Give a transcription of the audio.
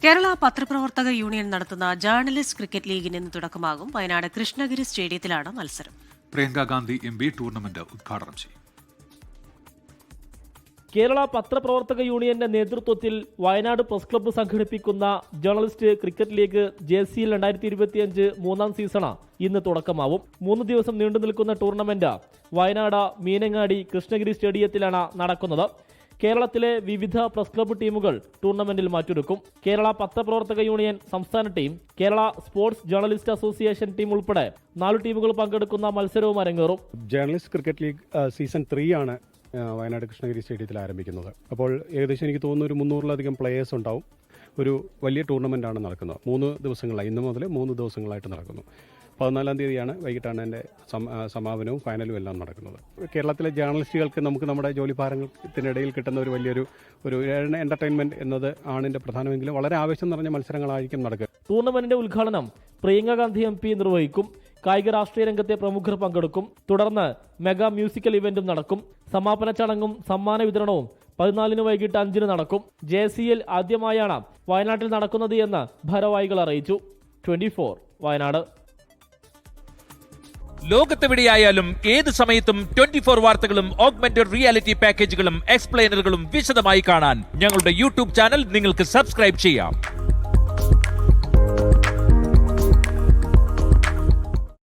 കേരള പത്രപ്രവർത്തക യൂണിയൻ നടത്തുന്ന journalist cricket ലീഗിന് ഇന്ന് തുടക്കമാകും. വയനാട് കൃഷ്ണഗിരി സ്റ്റേഡിയത്തിലാണ് മത്സരം. പ്രിയങ്ക ഗാന്ധി എംപി ടൂർണമെന്റ് ഉദ്ഘാടനം ചെയ്യും. കേരള പത്രപ്രവർത്തക യൂണിയന്റെ നേതൃത്വത്തിൽ വയനാട് പ്രസ് ക്ലബ്ബ് സംഘടിപ്പിക്കുന്ന ജേർണലിസ്റ്റ് ക്രിക്കറ്റ് ലീഗ് JCL 2025 മൂന്നാം സീസണ് ഇന്ന് തുടക്കമാവും. 3 ദിവസം നീണ്ടു നിൽക്കുന്ന ടൂർണമെന്റ് വയനാട് മീനങ്ങാടി കൃഷ്ണഗിരി സ്റ്റേഡിയത്തിലാണ് നടക്കുന്നത്. കേരളത്തിലെ വിവിധ പ്രസ് ക്ലബ്ബ് ടീമുകൾ ടൂർണമെന്റിൽ മാറ്റുരക്കും. കേരള പത്രപ്രവർത്തക യൂണിയൻ സംസ്ഥാന team, Kerala sports journalist association team ഉൾപ്പെടെ 4 ടീമുകൾ പങ്കെടുക്കുന്ന മത്സരവും അരങ്ങേറും. ജേർണലിസ്റ്റ് ക്രിക്കറ്റ് ലീഗ് സീസൺ 3 ആണ് വയനാട് കൃഷ്ണഗിരി സ്റ്റേഡിയത്തിൽ ആരംഭിക്കുന്നത്. അപ്പോൾ ഏകദേശം എനിക്ക് തോന്നുന്നു ഒരു 300-ലധികം പ്ലേയേഴ്സ് ഉണ്ടാവും. ഒരു വലിയ ടൂർണമെൻ്റാണ് നടക്കുന്നത്. 3 ദിവസങ്ങളായി, ഇന്ന് മുതൽ 3 ദിവസങ്ങളായിട്ട് നടക്കുന്നു. 14-ാം തീയതിയാണ് വൈകിട്ടാണ് എൻ്റെ സമാപനവും ഫൈനലും എല്ലാം നടക്കുന്നത്. കേരളത്തിലെ ജേർണലിസ്റ്റുകൾക്ക് നമുക്ക് നമ്മുടെ ജോലിഭാരത്തിനിടയിൽ കിട്ടുന്ന ഒരു വലിയൊരു എൻ്റർടൈൻമെൻറ്റ് എന്നത് ആണ് ഇതിൻ്റെ പ്രധാനമെങ്കിലും വളരെ ആവേശം നിറഞ്ഞ മത്സരങ്ങളായിരിക്കും നടക്കുക. ടൂർണമെന്റിന്റെ ഉദ്ഘാടനം പ്രിയങ്ക ഗാന്ധി MP നിർവഹിക്കും. കായിക രാഷ്ട്രീയ രംഗത്തെ പ്രമുഖർ പങ്കെടുക്കും. തുടർന്ന് മെഗാ മ്യൂസിക്കൽ ഇവന്റും നടക്കും. സമാപന ചടങ്ങും സമ്മാന വിതരണവും 14-ന് വൈകിട്ട് 5-ന് നടക്കും. JCL ആദ്യമായാണ് വയനാട്ടിൽ നടക്കുന്നത് എന്ന് ഭാരവാഹികൾ അറിയിച്ചു. 24 വയനാട്. ലോകത്തെവിടെയായാലും ഏത് സമയത്തും 24 വാർത്തകളും ഓഗ്മെന്റഡ് റിയാലിറ്റി പാക്കേജുകളും എക്സ്പ്ലെയിനറുകളും വിശദമായി കാണാൻ ഞങ്ങളുടെ YouTube ചാനൽ നിങ്ങൾക്ക് സബ്സ്ക്രൈബ് ചെയ്യാം.